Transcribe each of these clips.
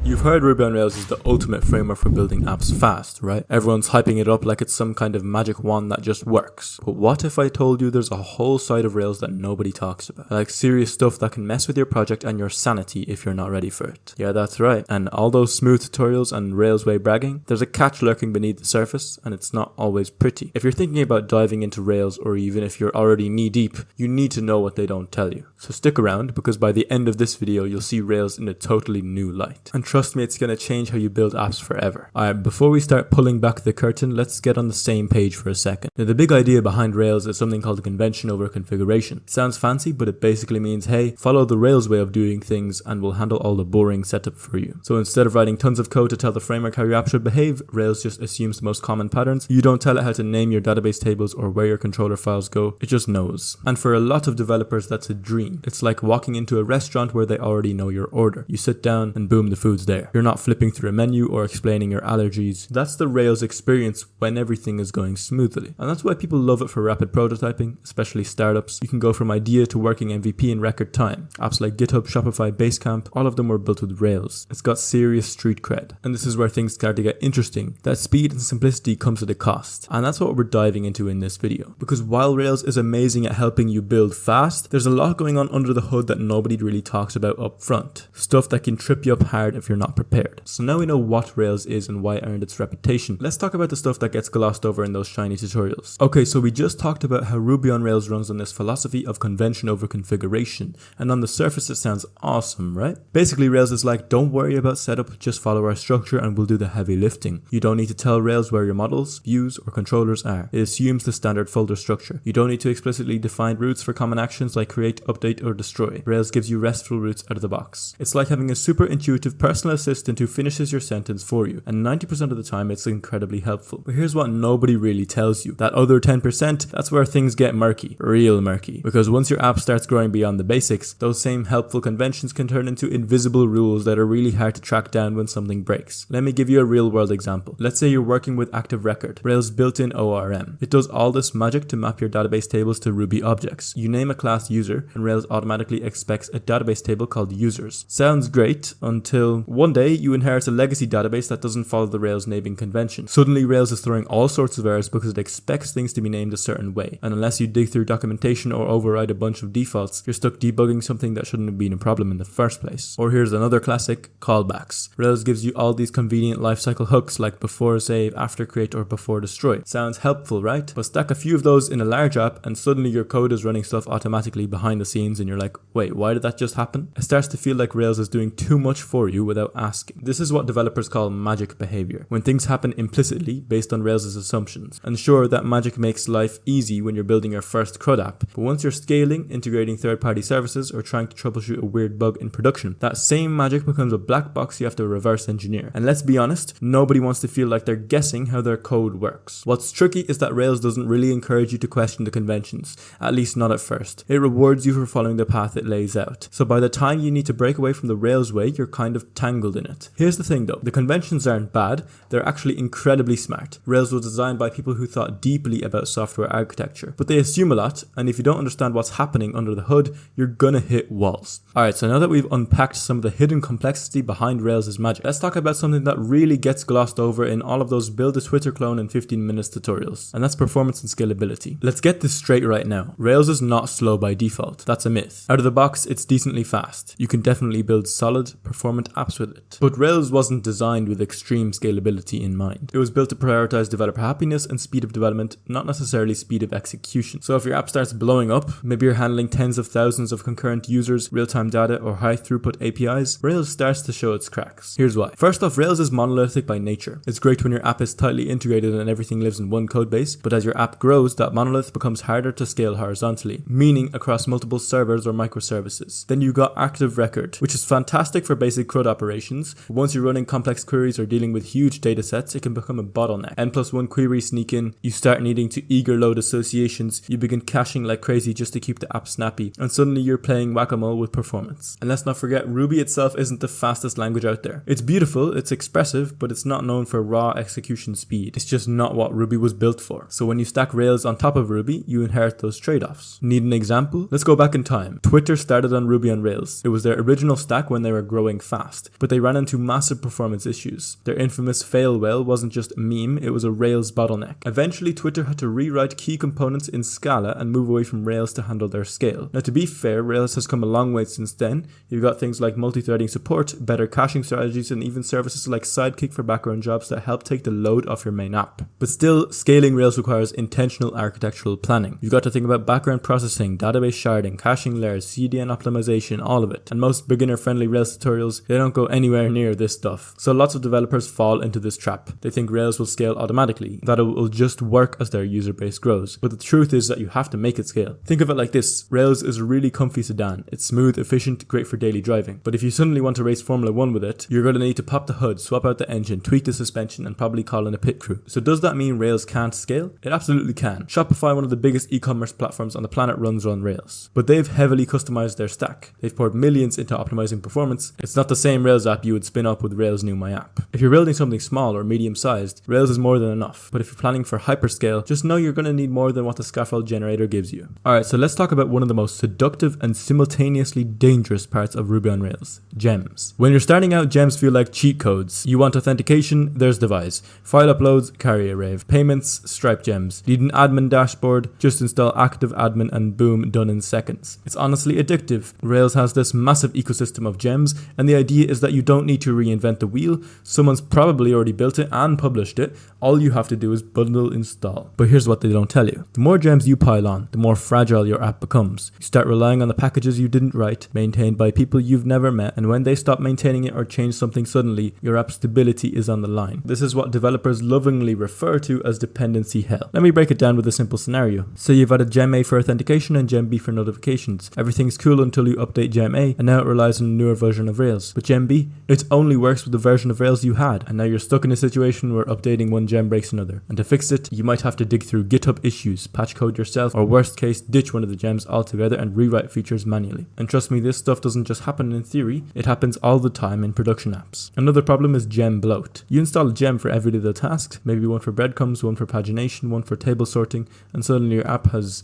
You've heard Ruby on Rails is the ultimate framework for building apps fast, right? Everyone's hyping it up like it's some kind of magic wand that just works. But what if I told you there's a whole side of Rails that nobody talks about? Like serious stuff that can mess with your project and your sanity if you're not ready for it. Yeah, that's right. And all those smooth tutorials and Rails way bragging, there's a catch lurking beneath the surface, and it's not always pretty. If you're thinking about diving into Rails, or even if you're already knee deep, you need to know what they don't tell you. So stick around, because by the end of this video, you'll see Rails in a totally new light. And trust me, it's going to change how you build apps forever. Alright, before we start pulling back the curtain, let's get on the same page for a second. Now, the big idea behind Rails is something called convention over configuration. It sounds fancy, but it basically means, hey, follow the Rails way of doing things and we'll handle all the boring setup for you. So instead of writing tons of code to tell the framework how your app should behave, Rails just assumes the most common patterns. You don't tell it how to name your database tables or where your controller files go, it just knows. And for a lot of developers, that's a dream. It's like walking into a restaurant where they already know your order. You sit down and boom, the food's there. You're not flipping through a menu or explaining your allergies. That's the Rails experience when everything is going smoothly. And that's why people love it for rapid prototyping, especially startups. You can go from idea to working MVP in record time. Apps like GitHub, Shopify, Basecamp, all of them were built with Rails. It's got serious street cred. And this is where things start to get interesting. That speed and simplicity comes at a cost. And that's what we're diving into in this video. Because while Rails is amazing at helping you build fast, there's a lot going on under the hood that nobody really talks about up front. Stuff that can trip you up hard if you're not prepared. So now we know what Rails is and why it earned its reputation. Let's talk about the stuff that gets glossed over in those shiny tutorials. Okay, so we just talked about how Ruby on Rails runs on this philosophy of convention over configuration. And on the surface it sounds awesome, right? Basically Rails is like, don't worry about setup, just follow our structure and we'll do the heavy lifting. You don't need to tell Rails where your models, views, or controllers are. It assumes the standard folder structure. You don't need to explicitly define routes for common actions like create, update, or destroy. Rails gives you RESTful routes out of the box. It's like having a super intuitive personal assistant who finishes your sentence for you, and 90% of the time it's incredibly helpful. But here's what nobody really tells you. That other 10%, that's where things get murky. Real murky. Because once your app starts growing beyond the basics, those same helpful conventions can turn into invisible rules that are really hard to track down when something breaks. Let me give you a real world example. Let's say you're working with Active Record, Rails built-in ORM. It does all this magic to map your database tables to Ruby objects. You name a class user, and Rails automatically expects a database table called users. Sounds great until one day you inherit a legacy database that doesn't follow the Rails naming convention. Suddenly Rails is throwing all sorts of errors because it expects things to be named a certain way. And unless you dig through documentation or override a bunch of defaults, you're stuck debugging something that shouldn't have been a problem in the first place. Or here's another classic, callbacks. Rails gives you all these convenient lifecycle hooks like before save, after create, or before destroy. Sounds helpful, right? But stack a few of those in a large app and suddenly your code is running stuff automatically behind the scenes and you're like, wait, why did that just happen? It starts to feel like Rails is doing too much for you without asking. This is what developers call magic behavior, when things happen implicitly based on Rails' assumptions. And sure, that magic makes life easy when you're building your first CRUD app, but once you're scaling, integrating third-party services, or trying to troubleshoot a weird bug in production, that same magic becomes a black box you have to reverse engineer. And let's be honest, nobody wants to feel like they're guessing how their code works. What's tricky is that Rails doesn't really encourage you to question the conventions, at least not at first. It rewards you for following the path it lays out. So by the time you need to break away from the Rails way, you're kind of tangled in it. Here's the thing though, the conventions aren't bad, they're actually incredibly smart. Rails was designed by people who thought deeply about software architecture, but they assume a lot, and if you don't understand what's happening under the hood, you're gonna hit walls. Alright, so now that we've unpacked some of the hidden complexity behind Rails' magic, let's talk about something that really gets glossed over in all of those build a Twitter clone in 15 minutes tutorials, and that's performance and scalability. Let's get this straight right now. Rails is not slow by default. That's a myth. Out of the box, it's decently fast. You can definitely build solid, performant apps with it. But Rails wasn't designed with extreme scalability in mind. It was built to prioritize developer happiness and speed of development, not necessarily speed of execution. So if your app starts blowing up, maybe you're handling tens of thousands of concurrent users, real-time data, or high throughput APIs, Rails starts to show its cracks. Here's why. First off, Rails is monolithic by nature. It's great when your app is tightly integrated and everything lives in one code base, but as your app grows, that monolith becomes harder to scale horizontally, meaning across multiple servers or microservices. Then you got Active Record, which is fantastic for basic CRUD operations, but once you're running complex queries or dealing with huge data sets, it can become a bottleneck. N+1 queries sneak in, you start needing to eager load associations, you begin caching like crazy just to keep the app snappy, and suddenly you're playing whack-a-mole with performance. And let's not forget, Ruby itself isn't the fastest language out there. It's beautiful, it's expressive, but it's not known for raw execution speed. It's just not what Ruby was built for. So when you stack Rails on top of Ruby, you inherit those trade-offs. Need an example? Let's go back in time. Twitter started on Ruby on Rails. It was their original stack when they were growing fast. but they ran into massive performance issues. Their infamous fail whale wasn't just a meme, it was a Rails bottleneck. Eventually, Twitter had to rewrite key components in Scala and move away from Rails to handle their scale. Now, to be fair, Rails has come a long way since then. You've got things like multi-threading support, better caching strategies, and even services like Sidekick for background jobs that help take the load off your main app. But still, scaling Rails requires intentional architectural planning. You've got to think about background processing, database sharding, caching layers, CDN optimization, all of it. And most beginner-friendly Rails tutorials, they don't go anywhere near this stuff. So lots of developers fall into this trap. They think Rails will scale automatically, that it will just work as their user base grows. But the truth is that you have to make it scale. Think of it like this. Rails is a really comfy sedan. It's smooth, efficient, great for daily driving. But if you suddenly want to race Formula 1 with it, you're going to need to pop the hood, swap out the engine, tweak the suspension, and probably call in a pit crew. So does that mean Rails can't scale? It absolutely can. Shopify, one of the biggest e-commerce platforms on the planet, runs on Rails. But they've heavily customized their stack. They've poured millions into optimizing performance. It's not the same Rails app you would spin up with Rails New My App. If you're building something small or medium-sized, Rails is more than enough. But if you're planning for hyperscale, just know you're going to need more than what the scaffold generator gives you. Alright, so let's talk about one of the most seductive and simultaneously dangerous parts of Ruby on Rails: gems. When you're starting out, gems feel like cheat codes. You want authentication? There's Devise. File uploads? Carry a rave. Payments? Stripe gems. Need an admin dashboard? Just install active admin and boom, done in seconds. It's honestly addictive. Rails has this massive ecosystem of gems, and the idea is that you don't need to reinvent the wheel. Someone's probably already built it and published it. All you have to do is bundle install. But here's what they don't tell you. The more gems you pile on, the more fragile your app becomes. You start relying on the packages you didn't write, maintained by people you've never met, and when they stop maintaining it or change something suddenly, your app's stability is on the line. This is what developers lovingly refer to as dependency hell. Let me break it down with a simple scenario. So you've had a gem A for authentication and gem B for notifications. Everything's cool until you update gem A, and now it relies on a newer version of Rails. But gem B, it only works with the version of Rails you had, and now you're stuck in a situation where updating one gem breaks another. And to fix it, you might have to dig through GitHub issues, patch code yourself, or worst case, ditch one of the gems altogether and rewrite features manually. And trust me, this stuff doesn't just happen in theory, it happens all the time in production apps. Another problem is gem bloat. You install a gem for every little task, maybe one for breadcrumbs, one for pagination, one for table sorting, and suddenly your app has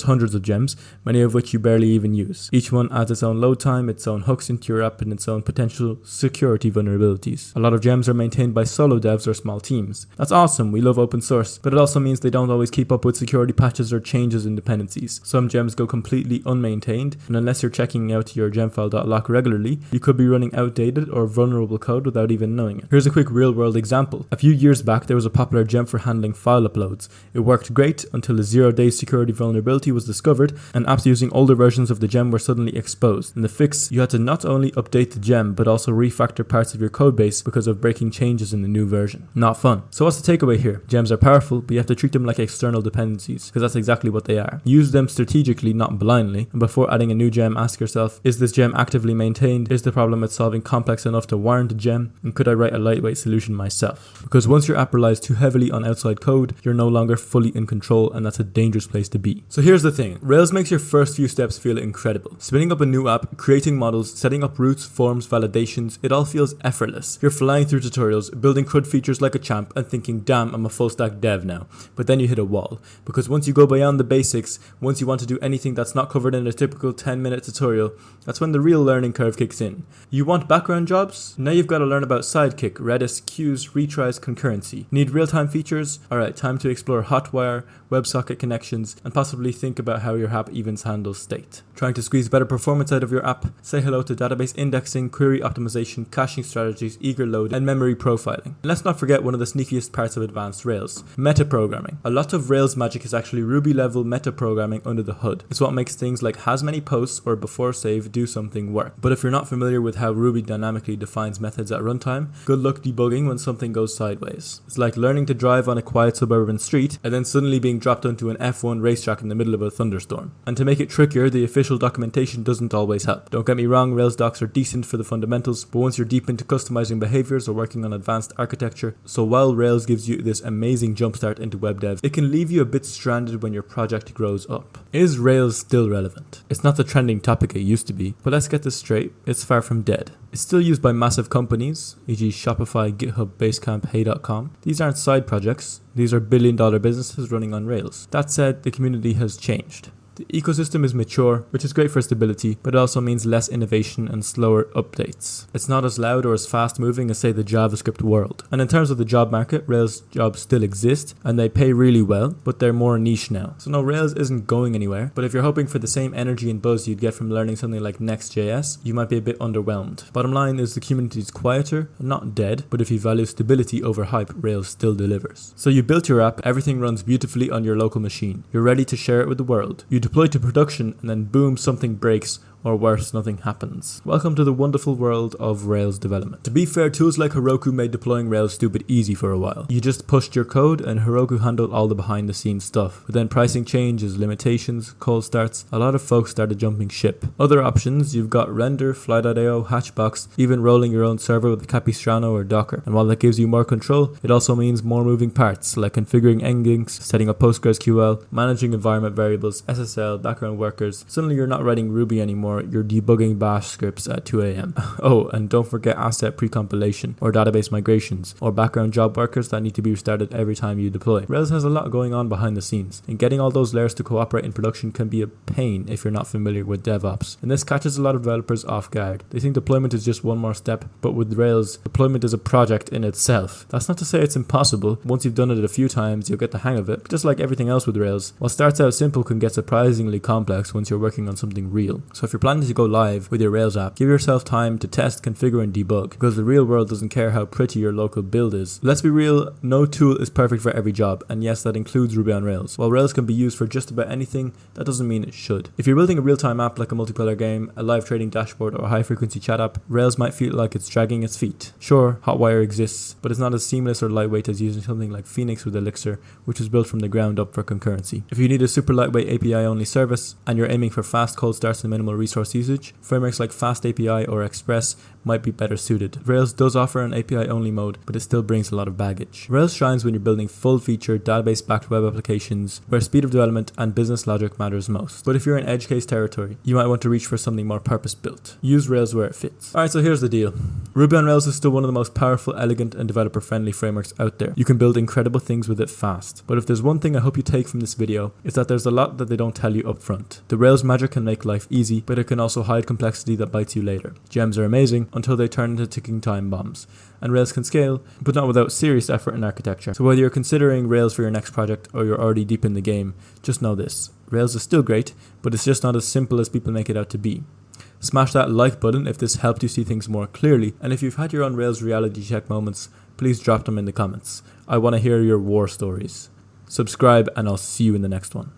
hundreds of gems, many of which you barely even use. Each one adds its own load time, its own hooks into your app, and its own potential security vulnerabilities. A lot of gems are maintained by solo devs or small teams. That's awesome, we love open source, but it also means they don't always keep up with security patches or changes in dependencies. Some gems go completely unmaintained, and unless you're checking out your gemfile.lock regularly, you could be running outdated or vulnerable code without even knowing it. Here's a quick real-world example. A few years back, there was a popular gem for handling file uploads. It worked great until a 0-day security vulnerability was discovered, and apps using older versions of the gem were suddenly exposed. In the fix, you had to not only update the gem, but also refactor parts of your codebase because of breaking changes in the new version. Not fun. So what's the takeaway here? Gems are powerful, but you have to treat them like external dependencies, because that's exactly what they are. Use them strategically, not blindly, and before adding a new gem, ask yourself, is this gem actively maintained? Is the problem it's solving complex enough to warrant a gem? And could I write a lightweight solution myself? Because once your app relies too heavily on outside code, you're no longer fully in control, and that's a dangerous place to be. So here's the thing. Rails makes your first few steps feel incredible. Spinning up a new app, creating models, setting up routes, forms, validations, it all feels effortless. You're flying through tutorials, building CRUD features like a champ, and thinking, damn, I'm a full stack dev now. But then you hit a wall. Because once you go beyond the basics, once you want to do anything that's not covered in a typical 10-minute tutorial, that's when the real learning curve kicks in. You want background jobs? Now you've got to learn about Sidekick, Redis, queues, retries, concurrency. Need real-time features? Alright, time to explore Hotwire, WebSocket connections, and possibly think about how your app even handles state. Trying to squeeze better performance out of your app? Say hello to database indexing, query optimization, caching strategies, eager load, and memory profiling. And let's not forget one of the sneakiest parts of advanced Rails, metaprogramming. A lot of Rails magic is actually Ruby-level metaprogramming under the hood. It's what makes things like has many posts or before save do something work. But if you're not familiar with how Ruby dynamically defines methods at runtime, good luck debugging when something goes sideways. It's like learning to drive on a quiet suburban street and then suddenly being dropped onto an F1 racetrack in the middle of a thunderstorm. And to make it trickier, the official documentation doesn't always help. Don't get me wrong, Rails docs are decent for the fundamentals, but once you're deep into customizing behaviors or working on advanced architecture, so while Rails gives you this amazing jumpstart into web dev, it can leave you a bit stranded when your project grows up. Is Rails still relevant? It's not the trending topic it used to be, but let's get this straight, it's far from dead. It's still used by massive companies, e.g. Shopify, GitHub, Basecamp, Hey.com. These aren't side projects, these are billion-dollar businesses running on Rails. That said, the community has changed. The ecosystem is mature, which is great for stability, but it also means less innovation and slower updates. It's not as loud or as fast moving as say the JavaScript world. And in terms of the job market, Rails jobs still exist and they pay really well, but they're more niche now. So no, Rails isn't going anywhere, but if you're hoping for the same energy and buzz you'd get from learning something like Next.js, you might be a bit underwhelmed. Bottom line is the community is quieter, not dead, but if you value stability over hype, Rails still delivers. So you built your app, everything runs beautifully on your local machine. You're ready to share it with the world. You deploy to production and then boom, something breaks, or worse, nothing happens. Welcome to the wonderful world of Rails development. To be fair, tools like Heroku made deploying Rails stupid easy for a while. You just pushed your code and Heroku handled all the behind the scenes stuff. But then pricing changes, limitations, cold starts, a lot of folks started jumping ship. Other options, you've got Render, Fly.io, Hatchbox, even rolling your own server with Capistrano or Docker. And while that gives you more control, it also means more moving parts like configuring endlinks, setting up PostgreSQL, managing environment variables, SSL, background workers. Suddenly you're not writing Ruby anymore. You're debugging bash scripts at 2 a.m. Oh, and don't forget asset pre-compilation or database migrations or background job workers that need to be restarted every time you deploy. Rails has a lot going on behind the scenes, and getting all those layers to cooperate in production can be a pain if you're not familiar with DevOps. And this catches a lot of developers off guard. They think deployment is just one more step, but with Rails, deployment is a project in itself. That's not to say it's impossible. Once you've done it a few times, you'll get the hang of it. But just like everything else with Rails, what starts out simple can get surprisingly complex once you're working on something real. So if you're planning to go live with your Rails app, give yourself time to test, configure, and debug, because the real world doesn't care how pretty your local build is. Let's be real, no tool is perfect for every job, and yes, that includes Ruby on Rails. While Rails can be used for just about anything, that doesn't mean it should. If you're building a real-time app like a multiplayer game, a live trading dashboard, or a high-frequency chat app, Rails might feel like it's dragging its feet. Sure, Hotwire exists, but it's not as seamless or lightweight as using something like Phoenix with Elixir, which was built from the ground up for concurrency. If you need a super lightweight API-only service, and you're aiming for fast cold starts and minimal resource usage, frameworks like Fast API or Express might be better suited. Rails does offer an API-only mode, but it still brings a lot of baggage. Rails shines when you're building full-feature, database-backed web applications where speed of development and business logic matters most. But if you're in edge case territory, you might want to reach for something more purpose-built. Use Rails where it fits. Alright, so here's the deal. Ruby on Rails is still one of the most powerful, elegant, and developer-friendly frameworks out there. You can build incredible things with it fast. But if there's one thing I hope you take from this video, it's that there's a lot that they don't tell you up front. The Rails magic can make life easy, but it can also hide complexity that bites you later. Gems are amazing until they turn into ticking time bombs. And Rails can scale, but not without serious effort in architecture. So whether you're considering Rails for your next project or you're already deep in the game, just know this. Rails is still great, but it's just not as simple as people make it out to be. Smash that like button if this helped you see things more clearly, and if you've had your own Rails reality check moments, please drop them in the comments. I want to hear your war stories. Subscribe and I'll see you in the next one.